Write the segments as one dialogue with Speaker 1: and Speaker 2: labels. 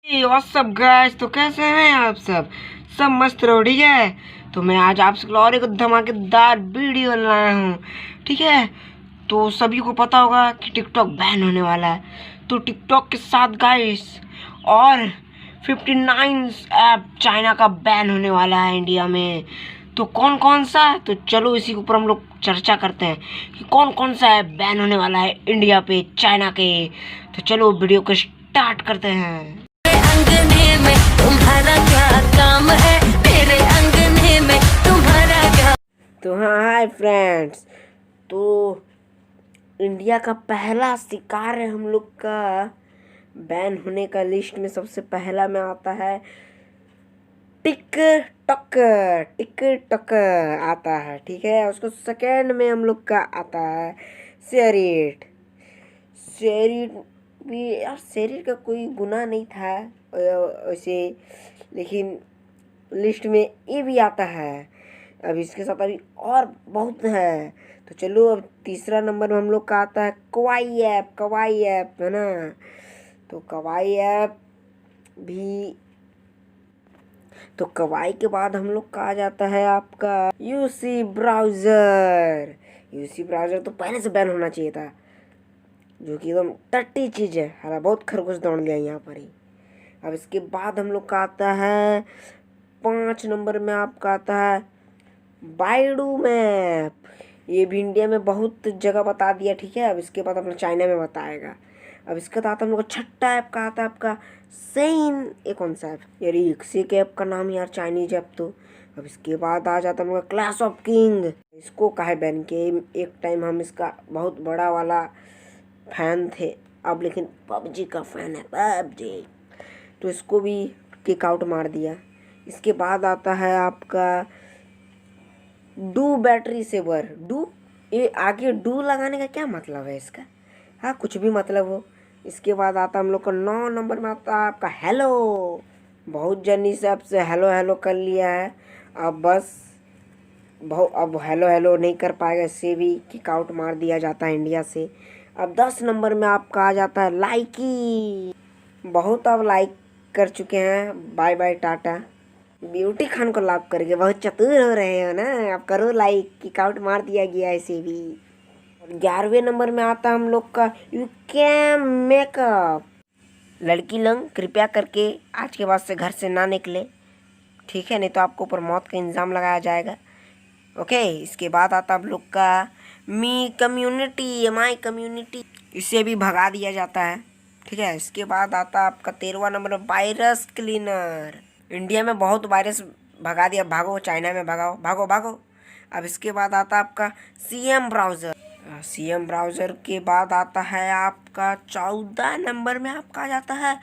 Speaker 1: WhatsApp guys, तो कैसे हैं आप सब मस्त रहो। ठीक है, तो मैं आज आपसे और एक धमाकेदार वीडियो लाया हूँ। ठीक है, तो सभी को पता होगा कि टिकटॉक बैन होने वाला है। तो टिकटॉक के साथ गाइस और 59 ऐप चाइना का बैन होने वाला है इंडिया में। तो कौन कौन सा, तो चलो इसी के ऊपर हम लोग चर्चा करते हैं कि कौन कौन सा ऐप बैन होने वाला है इंडिया पे चाइना के। तो चलो वीडियो को स्टार्ट करते हैं।
Speaker 2: अंगने में तुम्हारा क्या काम है, मेरे अंगने में तुम्हारा क्या।
Speaker 1: तो हाँ, हाय फ्रेंड्स, तो इंडिया का पहला शिकार है हम लोग का बैन होने का लिस्ट में। सबसे पहला में आता है टिकटॉक। टिकटॉक आता है, ठीक है। उसको सेकेंड में हम लोग का आता है शेरिट। शेरिट भी यार, शेरिट का कोई गुनाह नहीं था वैसे, लेकिन लिस्ट में ये भी आता है। अब इसके साथ अभी और बहुत है। तो चलो, अब तीसरा नंबर में हम लोग का आता है कवाई ऐप। कवाई ऐप है ना, तो कवाई ऐप भी। तो कवाई के बाद हम लोग का आ जाता है आपका यूसी ब्राउज़र। यूसी ब्राउज़र तो पहले से बैन होना चाहिए था, जो कि एकदम टट्टी चीज़ है। हालांकि बहुत खरगोश दौड़ गया यहाँ पर ही। अब इसके बाद हम लोग का आता है 5 नंबर में आपका आता है बाइडू मैप। ये भी इंडिया में बहुत जगह बता दिया, ठीक है। अब इसके बाद अपना चाइना में बताएगा। अब इसके बाद आता हम लोग का छठा ऐप का आता है आपका सेन। ये कौन सा ऐप यार, एक ऐप का नाम यार, चाइनीज ऐप तो। अब इसके बाद आ जाता है हम लोग का क्लैश ऑफ किंग। इसको काहे बैन किए, एक टाइम हम इसका बहुत बड़ा वाला फैन थे, अब लेकिन पबजी का फैन है, पबजी। तो इसको भी किक आउट मार दिया। इसके बाद आता है आपका डू बैटरी सेवर। डू, ये आगे डू लगाने का क्या मतलब है इसका? हाँ, कुछ भी मतलब हो। इसके बाद आता हम लोग का 9 नंबर में आता है आपका हेलो। बहुत जन इस ऐप से हेलो हेलो कर लिया है। अब बस अब हेलो हेलो नहीं कर पाएगा, इससे भी किक आउट मार दिया जाता है इंडिया से। अब 10 नंबर में आपका आ जाता है लाइकी। बहुत अब लाइक कर चुके हैं, bye bye tata. Beauty Khan को लॉक करके बहुत चतुर हो रहे हो ना, आप करो लाइक, किक आउट मार दिया गया ऐसे भी। और 11वें नंबर में आता हम लोग का यू कैन मेकअप। लड़की लोग कृपया करके आज के बाद से घर से ना निकले, ठीक है, नहीं तो आपको ऊपर मौत का इल्ज़ाम लगाया जाएगा। ओके, इसके बाद आता हम लोग का मी कम्युनिटी, माई कम्युनिटी। इसे भी भगा दिया जाता है, ठीक है। इसके बाद आता आपका 13वां नंबर वायरस क्लीनर। इंडिया में बहुत वायरस भगा दिया, भागो चाइना में भगाओ, भागो भागो। अब इसके बाद आता आपका सीएम ब्राउज़र। सीएम ब्राउज़र के बाद आता है आपका 14 नंबर में आपका आ जाता है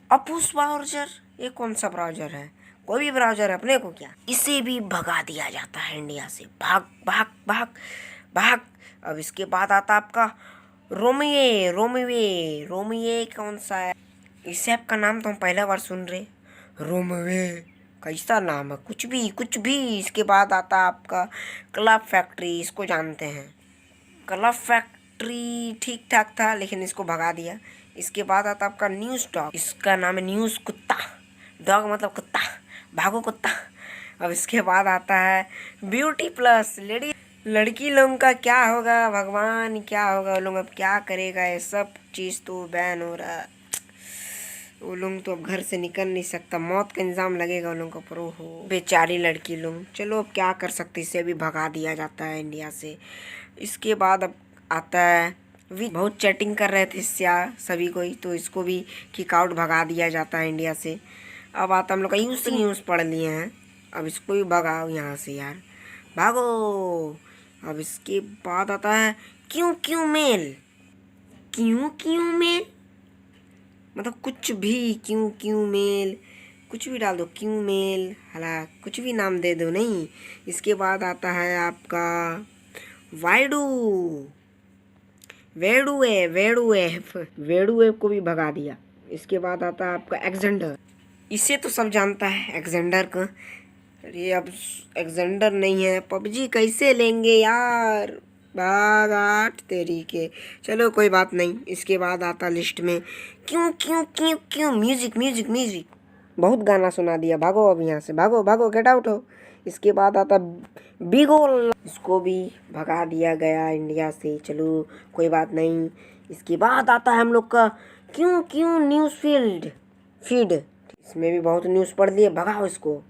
Speaker 1: अपूस ब्राउज़र। ये कौन सा ब्राउज़र है? कोई भी ब्राउज़र है, अपने को क्या। इसे भी भगा दिया जाता है इंडिया से, भाग भाग भाग भाग। अब इसके बाद आता आपका रोमिये। रोमिये रोमिये कौन सा है? इस ऐप का नाम तो हम पहला बार सुन रहे। रोमिये कैसा नाम है, कुछ भी कुछ भी। इसके बाद आता आपका क्लब फैक्ट्री। इसको जानते हैं, क्लब फैक्ट्री ठीक ठाक था, लेकिन इसको भगा दिया। इसके बाद आता आपका न्यूज़ डॉग। इसका नाम है न्यूज़ कुत्ता। डॉग मतलब कुत्ता, भागो कुत्ता। अब इसके बाद आता है ब्यूटी प्लस। लड़की लोगों का क्या होगा, भगवान क्या होगा, वो लोग अब क्या करेगा। ये सब चीज़ तो बैन हो रहा है, वो लोग तो अब घर से निकल नहीं सकता, मौत का इंजाम लगेगा उन लोगों को। पर हो बेचारी लड़की लोग, चलो अब क्या कर सकते, इसे भी भगा दिया जाता है इंडिया से। इसके बाद अब आता है बहुत चैटिंग कर रहे थे सभी को ही, तो इसको भी किक आउट भगा दिया जाता है इंडिया से। अब आता हम लोग का न्यूज़ पढ़ लिए हैं, अब इसको भी भगाओ यहाँ से यार, भागो। अब इसके बाद आता है क्यों क्यों मेल। क्यों क्यों मेल मतलब कुछ भी, क्यों क्यों मेल, कुछ भी डाल दो, क्यों मेल, हाला कुछ भी नाम दे दो, नहीं। इसके बाद आता है आपका वाइडू। वेडू है, वेडू ऐप। वेडू ऐप को भी भगा दिया। इसके बाद आता है आपका एक्जेंडर। इसे तो सब जानता है एक्जेंडर का। अरे अब एक्जेंडर नहीं है, पबजी कैसे लेंगे यार, भागाट तेरी के। चलो कोई बात नहीं। इसके बाद आता लिस्ट में क्यों क्यों क्यों क्यों म्यूजिक म्यूजिक म्यूजिक। बहुत गाना सुना दिया, भागो अब यहाँ से, भागो भागो, गेट आउट हो। इसके बाद आता बिगोल, इसको भी भगा दिया गया इंडिया से। चलो कोई बात नहीं। इसके बाद आता है हम लोग का क्यों क्यों न्यूज़ फीड। इसमें भी बहुत न्यूज़ पढ़ लिए, भगाओ इसको।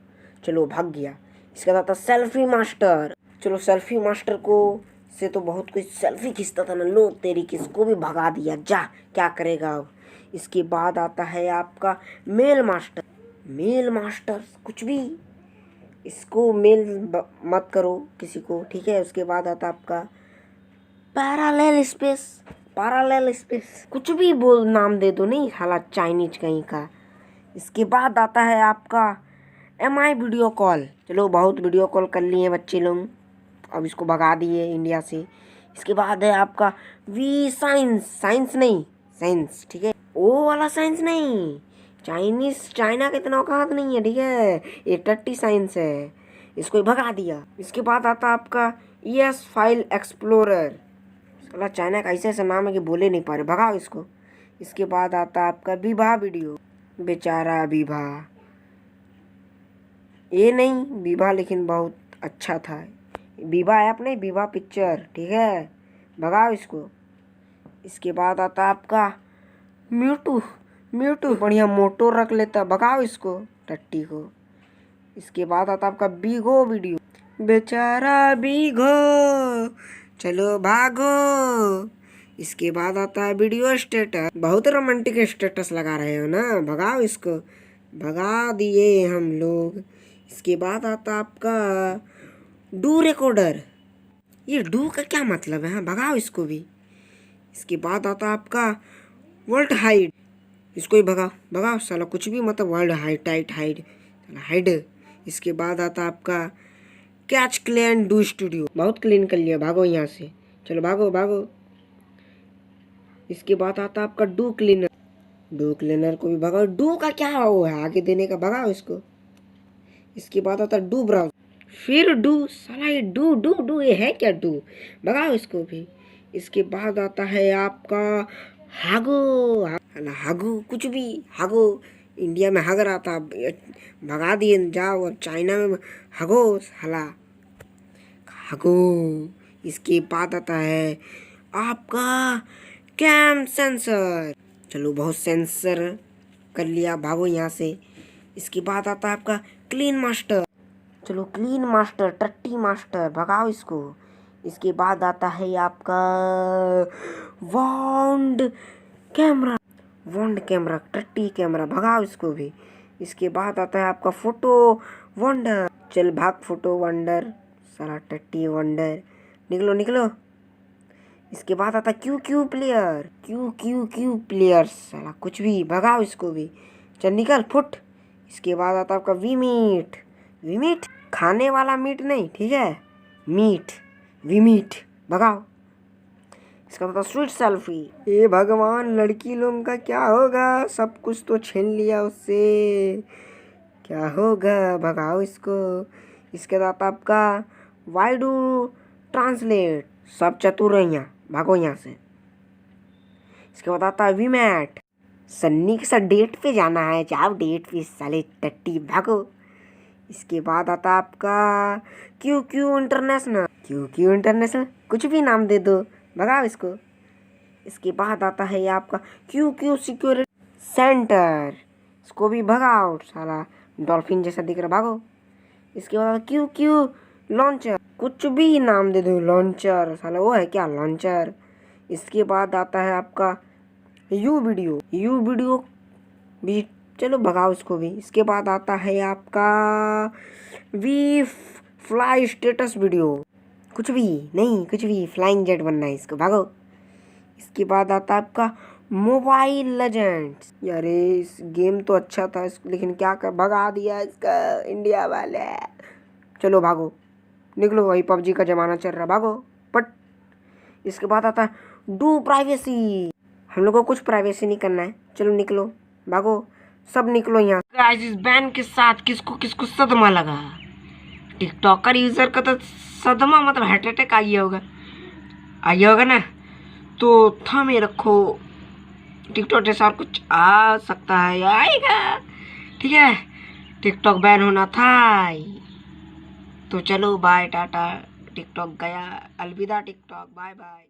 Speaker 1: चलो भाग गया। इसके बाद आता सेल्फी मास्टर। चलो सेल्फी मास्टर को से तो बहुत कुछ सेल्फी खींचता था ना, लो तेरी किसको भी भगा दिया, जा क्या करेगा अब। इसके बाद आता है आपका मेल मास्टर कुछ भी, इसको मेल मत करो किसी को, ठीक है। उसके बाद आता आपका पैरालेल स्पेस कुछ भी बोल, नाम दे दो, नहीं हालात चाइनीज कहीं का। इसके बाद आता है आपका MI वीडियो कॉल। चलो बहुत वीडियो कॉल कर लिए बच्चे लोग, अब इसको भगा दिए इंडिया से। इसके बाद है आपका वी साइंस, ठीक है, वो वाला साइंस नहीं, चाइना का इतना औकात नहीं है, ठीक है, ये टट्टी साइंस है, इसको भगा दिया। इसके बाद आता आपका ES फाइल एक्सप्लोरर। साला चाइना का ऐसा नाम है कि बोले नहीं पा रहे, भगाओ इसको। इसके बाद आता आपका विवाह वीडियो, बेचारा विवाह, ये नहीं विवाह लेकिन बहुत अच्छा था, विवाह ऐप नहीं, विवाह पिक्चर, ठीक है, भगाओ इसको। इसके बाद आता आपका म्यूटू, बढ़िया मोटो रख लेता, भगाओ इसको टट्टी को। इसके बाद आता आपका बीगो वीडियो, बेचारा बीगो, चलो भागो। इसके बाद आता है वीडियो स्टेटस, बहुत रोमांटिक स्टेटस लगा रहे हो ना, भगाओ इसको, भगा दिए हम लोग। इसके बाद आता आपका डू रिकॉर्डर, ये डू का क्या मतलब है, हाँ भगाओ इसको भी। इसके बाद आता आपका वर्ल्ड हाइड, इसको ही भगाओ साला, कुछ भी मतलब वर्ल्ड हाइड। इसके बाद आता आपका कैच क्लीन डू स्टूडियो, बहुत क्लीन कर लिया, भागो यहाँ से, चलो भागो। इसके बाद आता आपका डू क्लीनर को भी भगाओ, डू का क्या वो है आगे देने का, भगाओ इसको। इसके बाद आता डू ब्राउज, फिर डू, साला ये डू ये है क्या डू, भगाओ इसको भी। इसके बाद आता है आपका हागो कुछ भी, हागो इंडिया में हग रहा था, भगा दिए, जाओ अब चाइना में हगो साला, हगो। इसके बाद आता है आपका कैम सेंसर, चलो बहुत सेंसर कर लिया, भागो यहाँ से। इसके बाद आता है आपका क्लीन मास्टर, चलो क्लीन मास्टर, टट्टी मास्टर, भगाओ इसको। इसके बाद आता है आपका वॉन्ड कैमरा, टट्टी कैमरा, भगाओ इसको भी। इसके बाद आता है आपका फोटो वंडर, चल भाग फोटो वंडर, साला टट्टी वंडर, निकलो। इसके बाद आता क्यू प्लेयर, साला कुछ भी, भगाओ इसको भी, चल निकल फुट। इसके बाद आता आपका वी मीट, खाने वाला मीट नहीं, ठीक है, वी मीट, भगाओ। इसका मतलब स्वीट सेल्फी, ये भगवान लड़की लोगों का क्या होगा, सब कुछ तो छीन लिया उससे, क्या होगा, भगाओ इसको। इसके बाद आपका वाइडू ट्रांसलेट, सब चतुर है यहाँ, भागो यहाँ से। इसके बाद आता है वीमैट, सन्नी के साथ डेट पे जाना है, जाओ डेट पे साले टट्टी, भागो। इसके बाद आता आपका क्यू इंटरनेशनल, कुछ भी नाम दे दो, भगाओ इसको। इसके बाद आता है आपका क्यू सिक्योरिटी सेंटर, इसको भी भगाओ, साला डॉल्फिन जैसा दिख रहा, भागो। इसके बाद क्यू लॉन्चर, कुछ भी नाम दे दो, लॉन्चर, साला वो है क्या लॉन्चर। इसके बाद आता है आपका यू वीडियो भी, चलो भगाओ इसको भी। इसके बाद आता है आपका वी फ्लाई स्टेटस वीडियो, कुछ भी फ्लाइंग जेट बनना है, इसको भागो। इसके बाद आता है आपका मोबाइल लेजेंड्स, यार इस गेम तो अच्छा था लेकिन क्या कर, भगा दिया इसका इंडिया वाले, चलो भागो, निकलो, वही PUBG का ज़माना चल रहा, भागो पट। इसके बाद आता है डू प्राइवेसी, हम लोग को कुछ प्राइवेसी नहीं करना है, चलो निकलो, भागो, सब निकलो यहाँ। गाइस इस बैन के साथ किसको सदमा लगा, टिकटॉकर यूजर का तो सदमा मतलब हार्ट अटैक आ गया होगा। आ गया होगा ना, तो थामे रखो। टिकटॉक जैसा और कुछ आ सकता है या आएगा, ठीक है। टिकटॉक बैन होना था। तो चलो बाय टाटा, टिकटॉक गया, अलविदा टिकटॉक, बाय बाय।